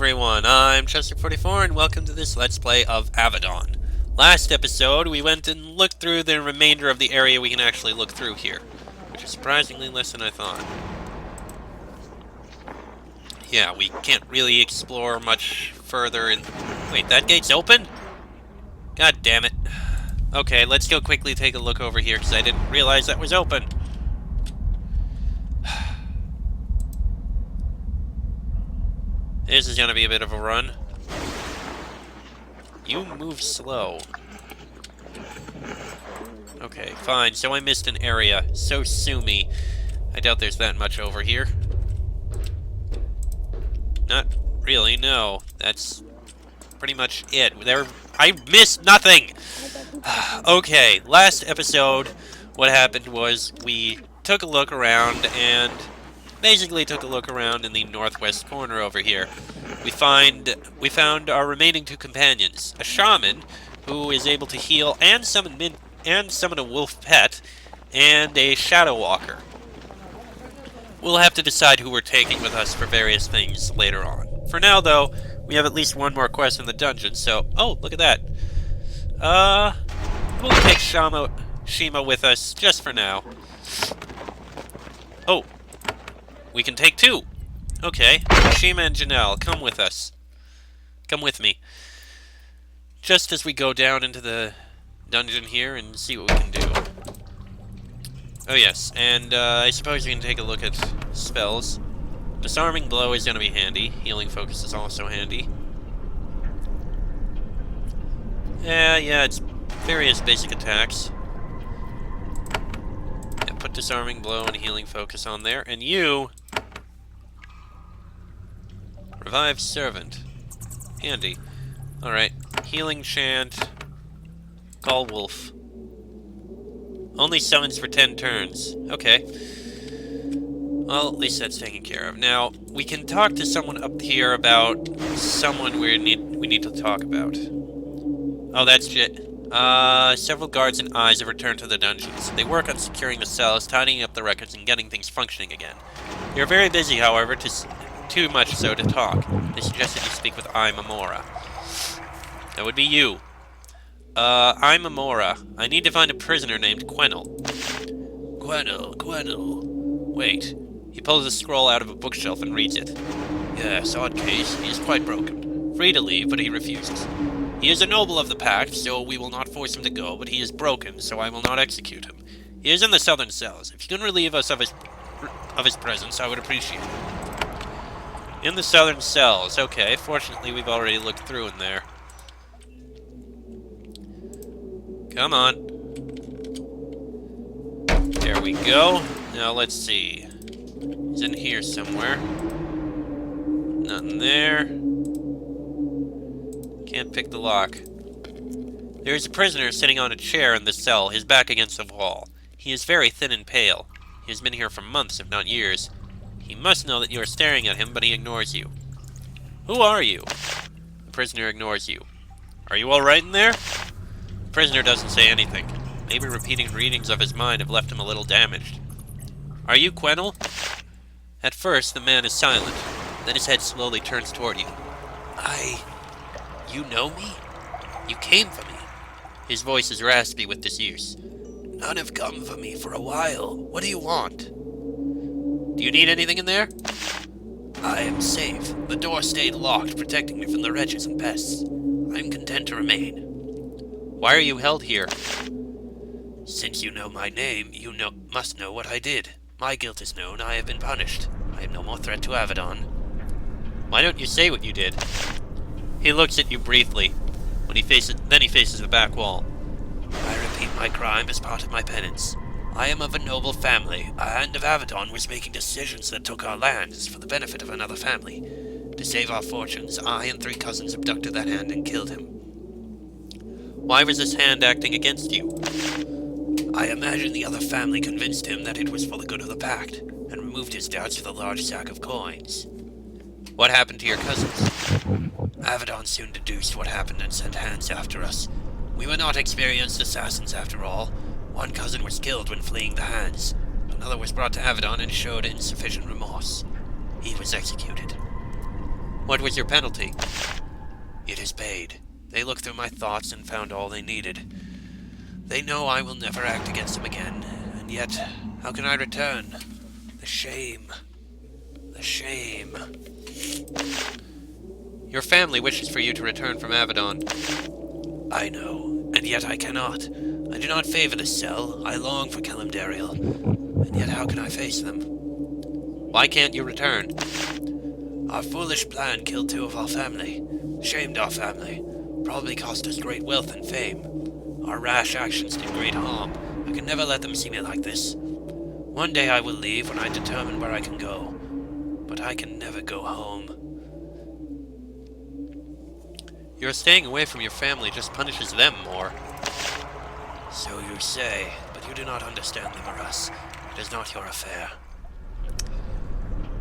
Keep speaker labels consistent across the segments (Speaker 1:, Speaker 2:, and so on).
Speaker 1: everyone, I'm Chester44 and welcome to this Let's Play of Avadon. Last episode, we went and looked through the remainder of the area we can actually look through here, which is surprisingly less than I thought. Yeah, we can't really explore much further in... Wait, that gate's open? God damn it. Okay, let's go quickly take a look over here, because I didn't realize that was open. This is gonna be a bit of a run. You move slow. Okay, fine. So I missed an area. So sue me. I doubt there's that much over here. Not really, no. That's pretty much it. I missed nothing! Okay, last episode, what happened was we took a look around and basically took a look around in the northwest corner over here. We found our remaining two companions, a shaman who is able to heal and summon a wolf pet, and a shadow walker. We'll have to decide who we're taking with us for various things later on. For now, though, we have at least one more quest in the dungeon, so... Oh, look at that. We'll take Shima with us, just for now. Oh, we can take two. Okay, Shima and Janelle, come with us. Come with me. Just as we go down into the dungeon here and see what we can do. Oh yes, and I suppose we can take a look at spells. Disarming Blow is going to be handy. Healing Focus is also handy. Yeah, it's various basic attacks. Yeah, put Disarming Blow and Healing Focus on there. And you... Revive Servant. Handy. Alright. Healing Chant. Call Wolf. Only summons for 10 turns. Okay. Well, at least that's taken care of. Now, we can talk to someone up here about someone we need to talk about. Oh, that's it. Several guards and eyes have returned to the dungeons. They work on securing the cells, tidying up the records, and getting things functioning again. They are very busy, however, too much so to talk. They suggested you speak with Imamora. That would be you. Imamora. I need to find a prisoner named Quesnel. Quesnel. Wait. He pulls a scroll out of a bookshelf and reads it. Yes, odd case. He is quite broken. Free to leave, but he refuses. He is a noble of the pact, so we will not force him to go, but he is broken, so I will not execute him. He is in the southern cells. If you can relieve us of his presence, I would appreciate it. In the southern cells. Okay, fortunately we've already looked through in there. Come on. There we go. Now let's see. He's in here somewhere. Nothing there. Can't pick the lock. There is a prisoner sitting on a chair in the cell, his back against the wall. He is very thin and pale. He has been here for months, if not years. He must know that you are staring at him, but he ignores you. Who are you? The prisoner ignores you. Are you all right in there? The prisoner doesn't say anything. Maybe repeating readings of his mind have left him a little damaged. Are you Quesnel? At first, the man is silent. Then his head slowly turns toward you. You know me? You came for me. His voice is raspy with disuse. None have come for me for a while. What do you want? Do you need anything in there? I am safe. The door stayed locked, protecting me from the wretches and pests. I am content to remain. Why are you held here? Since you know my name, you must know what I did. My guilt is known. I have been punished. I am no more threat to Avadon. Why don't you say what you did? He looks at you briefly. Then he faces the back wall. I repeat my crime as part of my penance. I am of a noble family. A hand of Avadon was making decisions that took our lands for the benefit of another family. To save our fortunes, I and 3 cousins abducted that hand and killed him. Why was this hand acting against you? I imagine the other family convinced him that it was for the good of the pact, and removed his doubts with a large sack of coins. What happened to your cousins? Avadon soon deduced what happened and sent hands after us. We were not experienced assassins after all. One cousin was killed when fleeing the hands. Another was brought to Avadon and showed insufficient remorse. He was executed. What was your penalty? It is paid. They looked through my thoughts and found all they needed. They know I will never act against them again, and yet, how can I return? The shame. The shame. Your family wishes for you to return from Avadon. I know, and yet I cannot. I do not favor this cell. I long for Kalimdariel, and yet how can I face them? Why can't you return? Our foolish plan killed 2 of our family, shamed our family, probably cost us great wealth and fame. Our rash actions did great harm. I can never let them see me like this. One day I will leave when I determine where I can go, but I can never go home. Your staying away from your family just punishes them more. So you say, but you do not understand them or us. It is not your affair.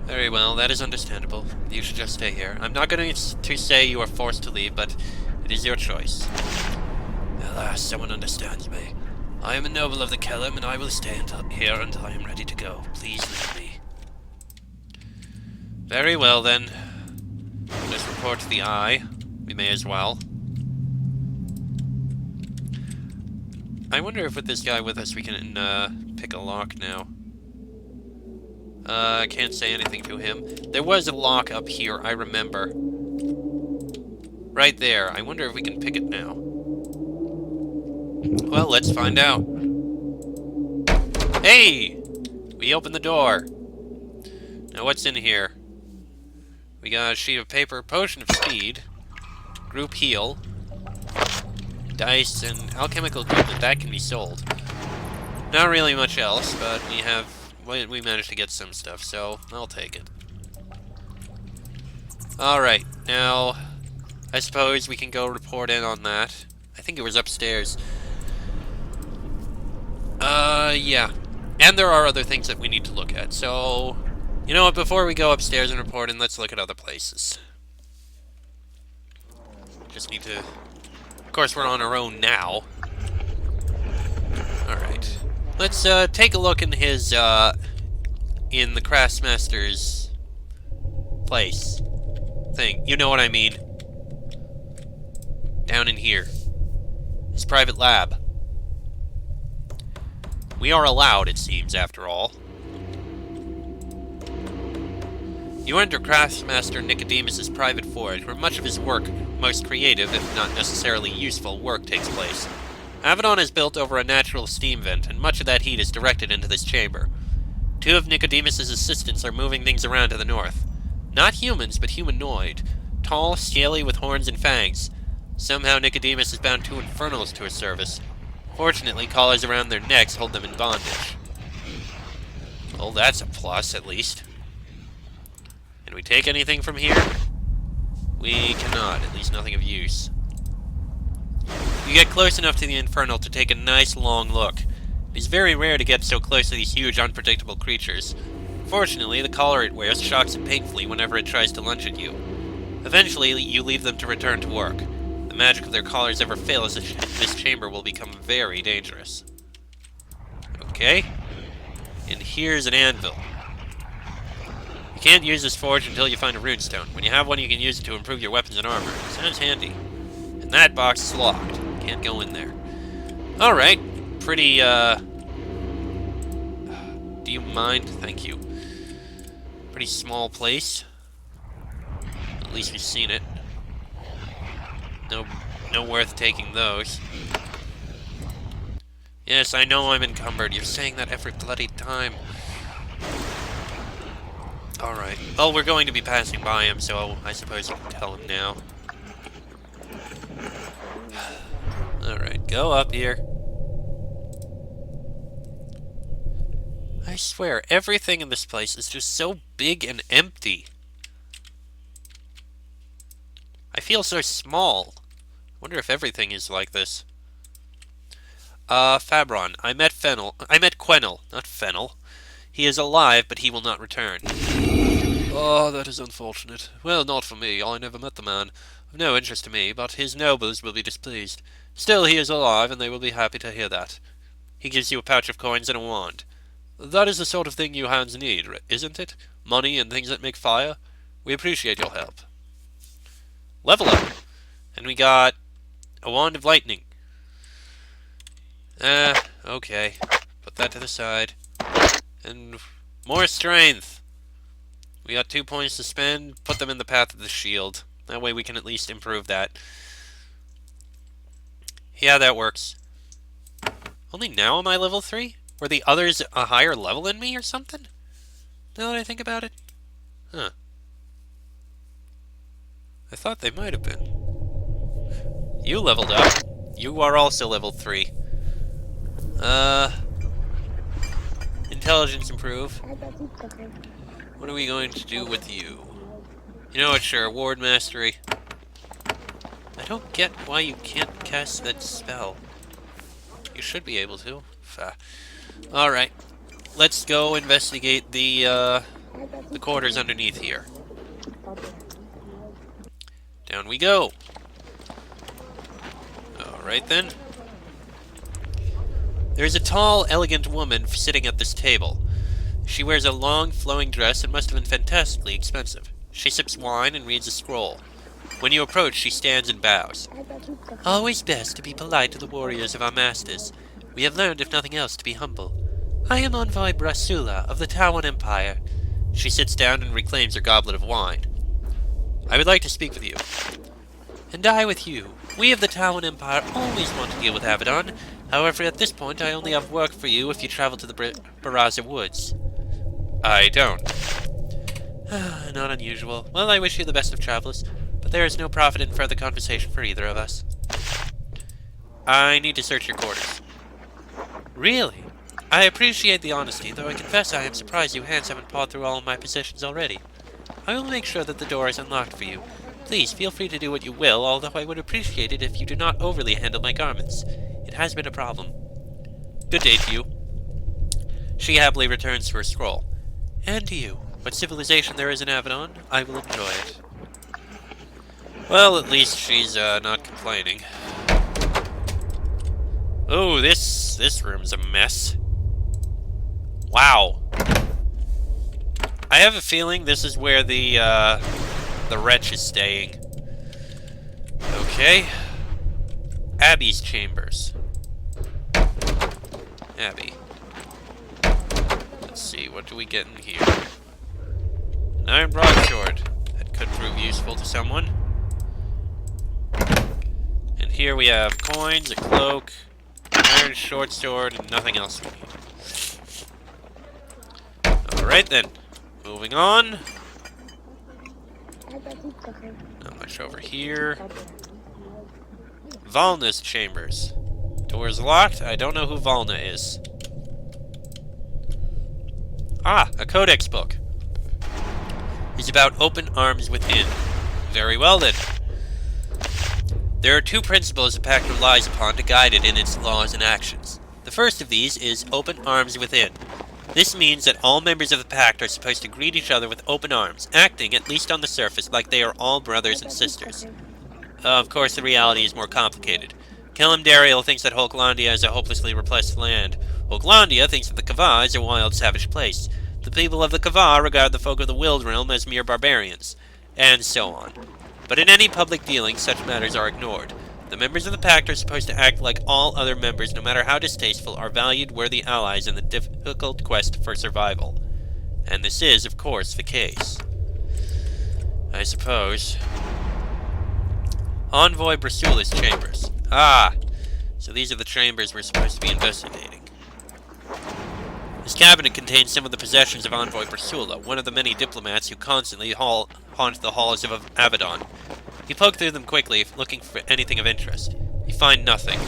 Speaker 1: Very well, that is understandable. You should just stay here. I'm not going to say you are forced to leave, but it is your choice. Alas, someone understands me. I am a noble of the Kellam, and I will stay here until I am ready to go. Please leave me. Very well, then. Let's report to the Eye. We may as well. I wonder if with this guy with us we can pick a lock now. I can't say anything to him. There was a lock up here, I remember. Right there. I wonder if we can pick it now. Well, let's find out. Hey! We opened the door. Now what's in here? We got a sheet of paper, potion of speed, group heal, dice, and alchemical equipment. That can be sold. Not really much else, but we managed to get some stuff, so I'll take it. Alright, now I suppose we can go report in on that. I think it was upstairs. Yeah. And there are other things that we need to look at, so you know what, before we go upstairs and report in, let's look at other places. Just need to... Of course, we're on our own now. Alright. Let's, take a look in his, in the Craftsmaster's place. Thing. You know what I mean. Down in here. His private lab. We are allowed, it seems, after all. You enter Craftsmaster Nicodemus's private forge, where much of his work, most creative, if not necessarily useful, work takes place. Avadon is built over a natural steam vent, and much of that heat is directed into this chamber. 2 of Nicodemus's assistants are moving things around to the north. Not humans, but humanoid. Tall, scaly, with horns and fangs. Somehow Nicodemus has bound 2 infernals to his service. Fortunately, collars around their necks hold them in bondage. Well, that's a plus, at least. Can we take anything from here? We cannot, at least nothing of use. You get close enough to the infernal to take a nice long look. It is very rare to get so close to these huge, unpredictable creatures. Fortunately, the collar it wears shocks it painfully whenever it tries to lunge at you. Eventually, you leave them to return to work. The magic of their collars ever fails, this chamber will become very dangerous. Okay. And here's an anvil. You can't use this forge until you find a runestone. When you have one, you can use it to improve your weapons and armor. Sounds handy. And that box is locked. Can't go in there. Alright. Pretty, do you mind? Thank you. Pretty small place. At least we've seen it. No worth taking those. Yes, I know I'm encumbered. You're saying that every bloody time. Alright. Well, we're going to be passing by him, so I suppose you can tell him now. Alright, go up here. I swear, everything in this place is just so big and empty. I feel so small. I wonder if everything is like this. Fabron, I met Quesnel, not Fennel. He is alive, but he will not return. Oh, that is unfortunate. Well, not for me. I never met the man. Of no interest to me, but his nobles will be displeased. Still, he is alive, and they will be happy to hear that. He gives you a pouch of coins and a wand. That is the sort of thing you hounds need, isn't it? Money and things that make fire? We appreciate your help. Level up. And we got a wand of lightning. Okay. Put that to the side. And more strength. We got 2 points to spend. Put them in the path of the shield. That way we can at least improve that. Yeah, that works. Only now am I level 3? Were the others a higher level than me or something? Now that I think about it? Huh. I thought they might have been. You leveled up. You are also level 3. Intelligence improve. What are we going to do with you? You know what, sure, Ward Mastery. I don't get why you can't cast that spell. You should be able to. Alright. Let's go investigate the quarters underneath here. Down we go. Alright then. There is a tall, elegant woman sitting at this table. She wears a long, flowing dress and must have been fantastically expensive. She sips wine and reads a scroll. When you approach, she stands and bows. Always best to be polite to the warriors of our masters. We have learned, if nothing else, to be humble. I am Envoy Brasula of the Tawan Empire. She sits down and reclaims her goblet of wine. I would like to speak with you. And I with you. We of the Tawan Empire always want to deal with Avadon. However, at this point, I only have work for you if you travel to the Baraza Woods. I don't. Not unusual. Well, I wish you the best of travels, but there is no profit in further conversation for either of us. I need to search your quarters. Really? I appreciate the honesty, though I confess I am surprised you hands haven't pawed through all of my possessions already. I will make sure that the door is unlocked for you. Please, feel free to do what you will, although I would appreciate it if you do not overly handle my garments. It has been a problem. Good day to you. She happily returns to her scroll. And to you. What civilization there is in Avadon, I will enjoy it. Well, at least she's not complaining. Oh, this room's a mess. Wow. I have a feeling this is where the wretch is staying. Okay. Abby's chambers. Abby. Let's see, what do we get in here? An iron broadsword. That could prove useful to someone. And here we have coins, a cloak, an iron short sword, and nothing else we need. Alright then. Moving on. Not much over here. Valna's chambers. Door's locked. I don't know who Valna is. Ah, a codex book. It's about open arms within. Very well then. There are two principles the Pact relies upon to guide it in its laws and actions. The first of these is open arms within. This means that all members of the Pact are supposed to greet each other with open arms, acting, at least on the surface, like they are all brothers and sisters. Of course, the reality is more complicated. Kalimdariel thinks that Holklandia is a hopelessly repressed land. Holklandia thinks that the Kava is a wild, savage place. The people of the Kava regard the folk of the Wild Realm as mere barbarians, and so on. But in any public dealing, such matters are ignored. The members of the Pact are supposed to act like all other members, no matter how distasteful, are valued, worthy allies in the difficult quest for survival. And this is, of course, the case. I suppose. Envoy Brasula's chambers. Ah! So these are the chambers we're supposed to be investigating. His cabinet contains some of the possessions of Envoy Brasula, one of the many diplomats who constantly haunt the halls of Avadon. You poke through them quickly, looking for anything of interest. You find nothing.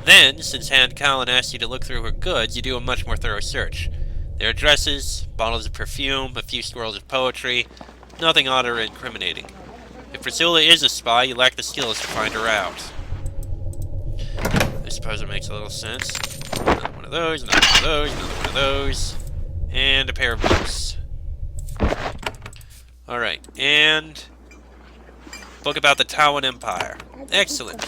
Speaker 1: Then, since Hand Callan asked you to look through her goods, you do a much more thorough search. There are dresses, bottles of perfume, a few scrolls of poetry, nothing odd or incriminating. If Brasula is a spy, you lack the skills to find her out. I suppose it makes a little sense. Another one of those, another one of those, another one of those, and a pair of boots. Alright, and book about the Tawan Empire. Excellent.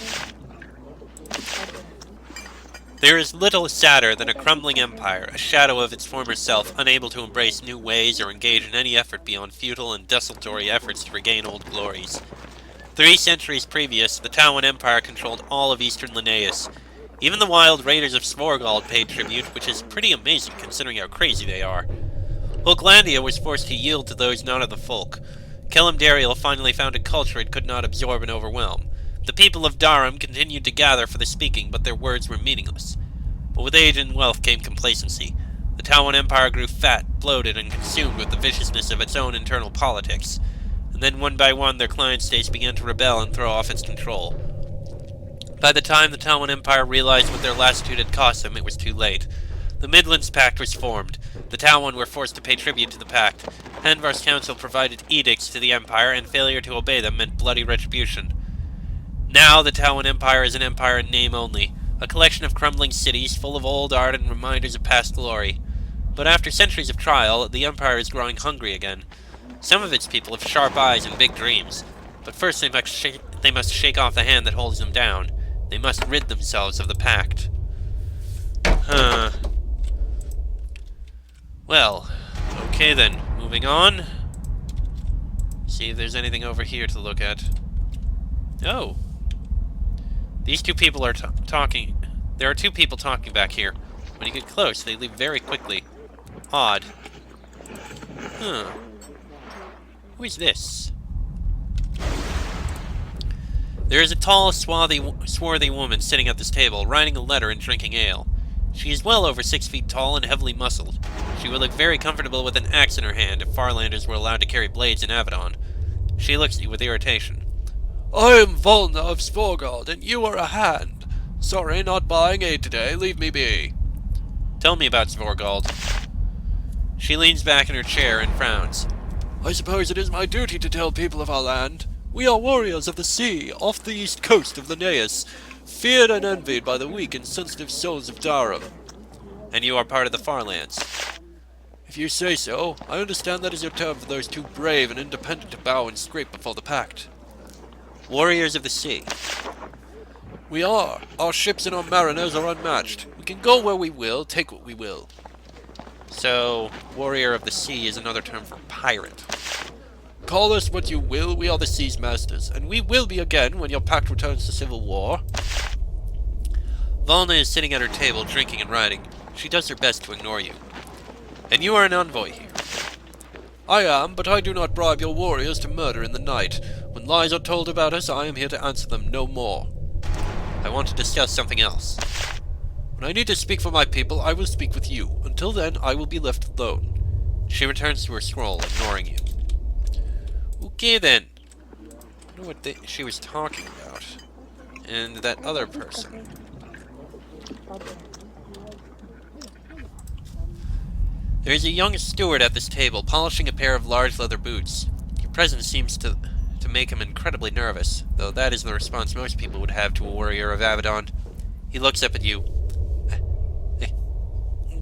Speaker 1: There is little sadder than a crumbling empire, a shadow of its former self, unable to embrace new ways or engage in any effort beyond futile and desultory efforts to regain old glories. 3 centuries previous, the Tawan Empire controlled all of eastern Linnaeus. Even the wild raiders of Svorgald paid tribute, which is pretty amazing considering how crazy they are. Hulklandia was forced to yield to those not of the folk. Kelimdariel finally found a culture it could not absorb and overwhelm. The people of Darum continued to gather for the speaking, but their words were meaningless. But with age and wealth came complacency. The Tawan Empire grew fat, bloated, and consumed with the viciousness of its own internal politics. And then one by one their client states began to rebel and throw off its control. By the time the Tawan Empire realized what their lassitude had cost them, it was too late. The Midlands Pact was formed. The Tawan were forced to pay tribute to the pact. Hanvar's council provided edicts to the Empire, and failure to obey them meant bloody retribution. Now the Tawan Empire is an empire in name only, a collection of crumbling cities full of old art and reminders of past glory. But after centuries of trial, the Empire is growing hungry again. Some of its people have sharp eyes and big dreams, but first they must shake off the hand that holds them down. They must rid themselves of the pact. Well, okay then, moving on. See if there's anything over here to look at. Oh. These two people are talking. There are two people talking back here. When you get close, they leave very quickly. Odd. Who is this? There is a tall, swarthy woman sitting at this table, writing a letter and drinking ale. She is well over 6 feet tall and heavily muscled. She would look very comfortable with an axe in her hand if Farlanders were allowed to carry blades in Avadon. She looks at you with irritation.
Speaker 2: I am Volna of Svorgald, and you are a hand. Sorry, not buying aid today. Leave me be.
Speaker 1: Tell me about Svorgald. She leans back in her chair and frowns.
Speaker 2: I suppose it is my duty to tell people of our land. We are warriors of the sea, off the east coast of Linnaeus, feared and envied by the weak and sensitive souls of Darum.
Speaker 1: And you are part of the Farlands.
Speaker 2: If you say so, I understand that is your term for those too brave and independent to bow and scrape before the pact.
Speaker 1: Warriors of the sea.
Speaker 2: We are. Our ships and our mariners are unmatched. We can go where we will, take what we will.
Speaker 1: So, warrior of the sea is another term for pirate.
Speaker 2: Call us what you will, we are the sea's masters, and we will be again when your pact returns to civil war.
Speaker 1: Volna is sitting at her table, drinking and writing. She does her best to ignore you. And you are an envoy here.
Speaker 2: I am, but I do not bribe your warriors to murder in the night. When lies are told about us, I am here to answer them, no more.
Speaker 1: I want to discuss something else.
Speaker 2: When I need to speak for my people, I will speak with you. Until then, I will be left alone.
Speaker 1: She returns to her scroll, ignoring you. Okay then. I wonder what she was talking about. And that other person. There is a young steward at this table, polishing a pair of large leather boots. Your presence seems to make him incredibly nervous, though that is the response most people would have to a warrior of Avadon. He looks up at you.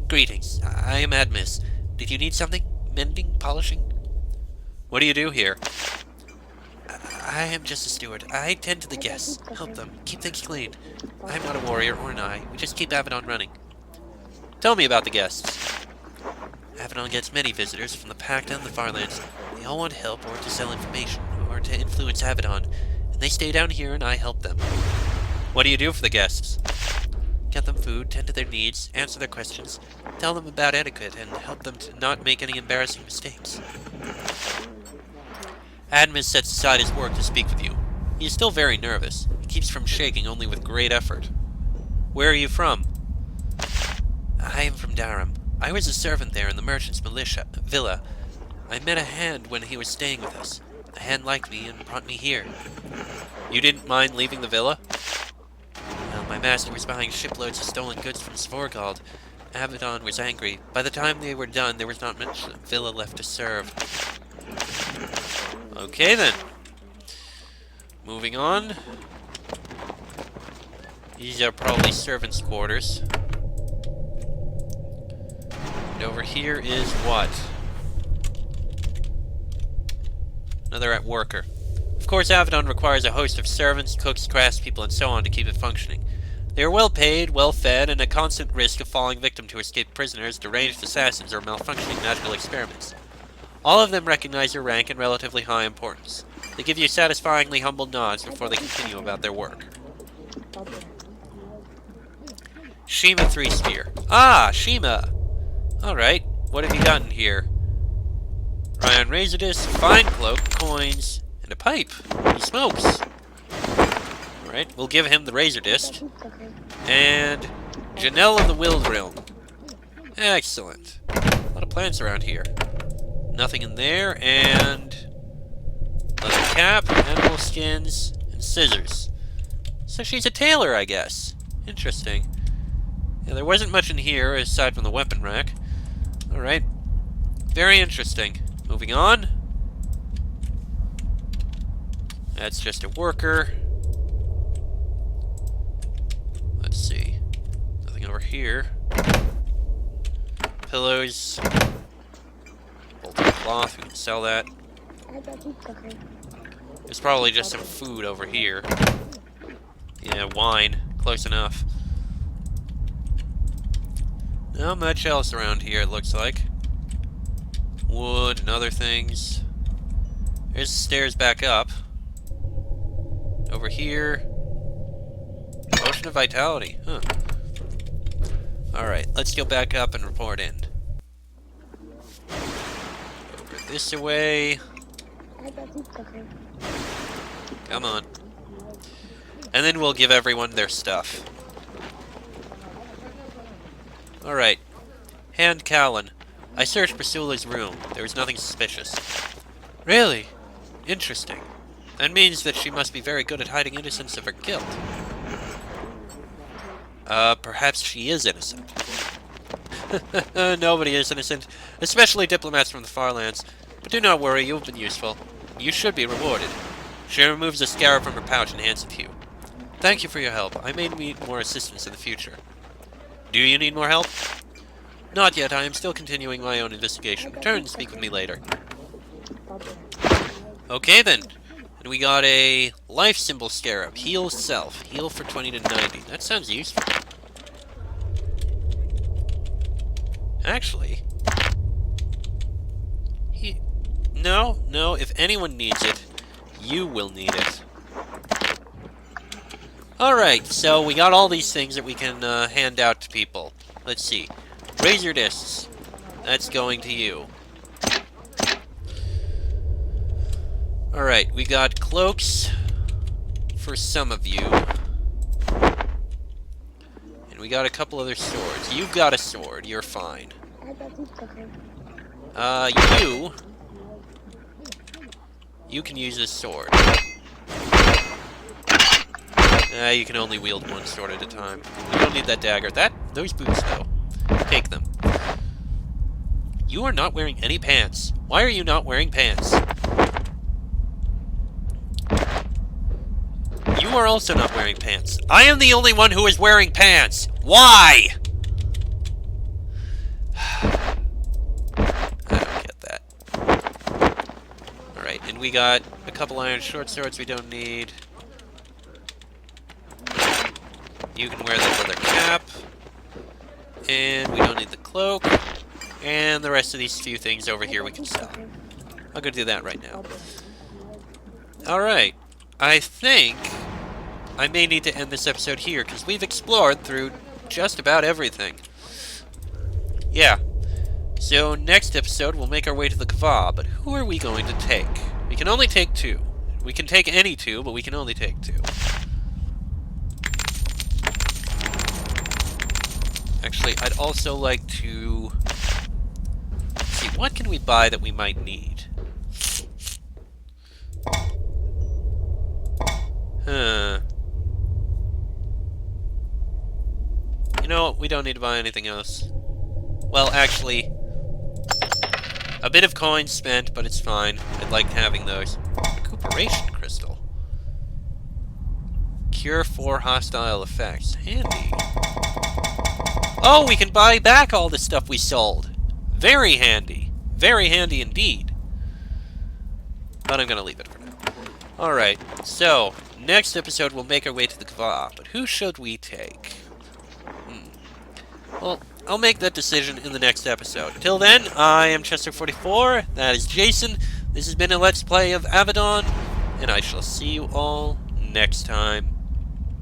Speaker 1: Greetings. I am Admis. Did you need something? Mending? Polishing? What do you do here? I am just a steward. I tend to the guests, help them, keep things clean. I'm not a warrior or an eye. We just keep Avadon running. Tell me about the guests. Avadon gets many visitors from the Pact and the Farlands. They all want help or to sell information or to influence Avadon, and they stay down here and I help them. What do you do for the guests? Get them food, tend to their needs, answer their questions, tell them about etiquette, and help them to not make any embarrassing mistakes. Admis sets aside his work to speak with you. He is still very nervous. He keeps from shaking only with great effort. Where are you from? I am from Darum. I was a servant there in the merchant's villa. I met a hand when he was staying with us. The hand liked me and brought me here. You didn't mind leaving the villa? Well, my master was buying shiploads of stolen goods from Svorgald. Avadon was angry. By the time they were done, there was not much villa left to serve. Okay then. Moving on. These are probably servants' quarters. And over here is what? Another worker. Of course, Avadon requires a host of servants, cooks, craftspeople, and so on to keep it functioning. They are well paid, well fed, and at constant risk of falling victim to escaped prisoners, deranged assassins, or malfunctioning magical experiments. All of them recognize their rank and relatively high importance. They give you satisfyingly humble nods before they continue about their work. Shima 3 Spear. Ah, Shima! Alright, what have you gotten here? Ryan Razor Disc, Fine Cloak, coins, and a pipe. He smokes. Alright, we'll give him the Razor Disc. And Janelle of the Wild Realm. Excellent. A lot of plants around here. Nothing in there, and leather cap, animal skins, and scissors. So she's a tailor, I guess. Interesting. Yeah, there wasn't much in here aside from the weapon rack. Alright. Very interesting. Moving on. That's just a worker. Let's see. Nothing over here. Pillows. Bolted cloth, we can sell that. There's probably just some food over here. Yeah, wine. Close enough. Not much else around here, it looks like. Wood and other things. There's the stairs back up. Over here. Potion of Vitality. Huh. Alright, let's go back up and report in. Over this way. Come on. And then we'll give everyone their stuff. Alright. Hand Callan. I searched Priscilla's room. There was nothing suspicious. Really? Interesting. That means that she must be very good at hiding innocence of her guilt. Perhaps she is innocent. Nobody is innocent, especially diplomats from the far lands. But do not worry, you've been useful. You should be rewarded. She removes a scarab from her pouch and hands it to you. Thank you for your help. I may need more assistance in the future. Do you need more help? Not yet. I am still continuing my own investigation. Return and speak with me later. Okay then. And we got a life symbol scarab. Heal self. Heal for 20 to 90. That sounds useful. Actually... No. If anyone needs it, you will need it. Alright, so we got all these things that we can hand out to people. Let's see. Razor discs. That's going to you. Alright, we got cloaks for some of you. And we got a couple other swords. You've got a sword, you're fine. You can use this sword. You can only wield one sword at a time. We don't need that dagger. Those boots, though. Take them. You are not wearing any pants. Why are you not wearing pants? You are also not wearing pants. I am the only one who is wearing pants. Why? I don't get that. Alright, and we got a couple iron short swords we don't need. You can wear the leather cap. And we don't need the cloak. And the rest of these few things over here we can sell. I'll go do that right now. Alright. I think I may need to end this episode here, because we've explored through just about everything. Yeah. So next episode we'll make our way to the Kva, but who are we going to take? We can only take two. We can take any two, but we can only take two. Actually, I'd also like to... see, what can we buy that we might need? Huh. You know what? We don't need to buy anything else. Well, actually... a bit of coins spent, but it's fine. I liked having those. Recuperation crystal. Cure 4 hostile effects. Handy. Oh, we can buy back all the stuff we sold. Very handy. Very handy indeed. But I'm going to leave it for now. Alright, so, next episode we'll make our way to the Kva, but who should we take? Well, I'll make that decision in the next episode. Till then, I am Chester44, that is Jason, this has been a Let's Play of Avadon, and I shall see you all next time.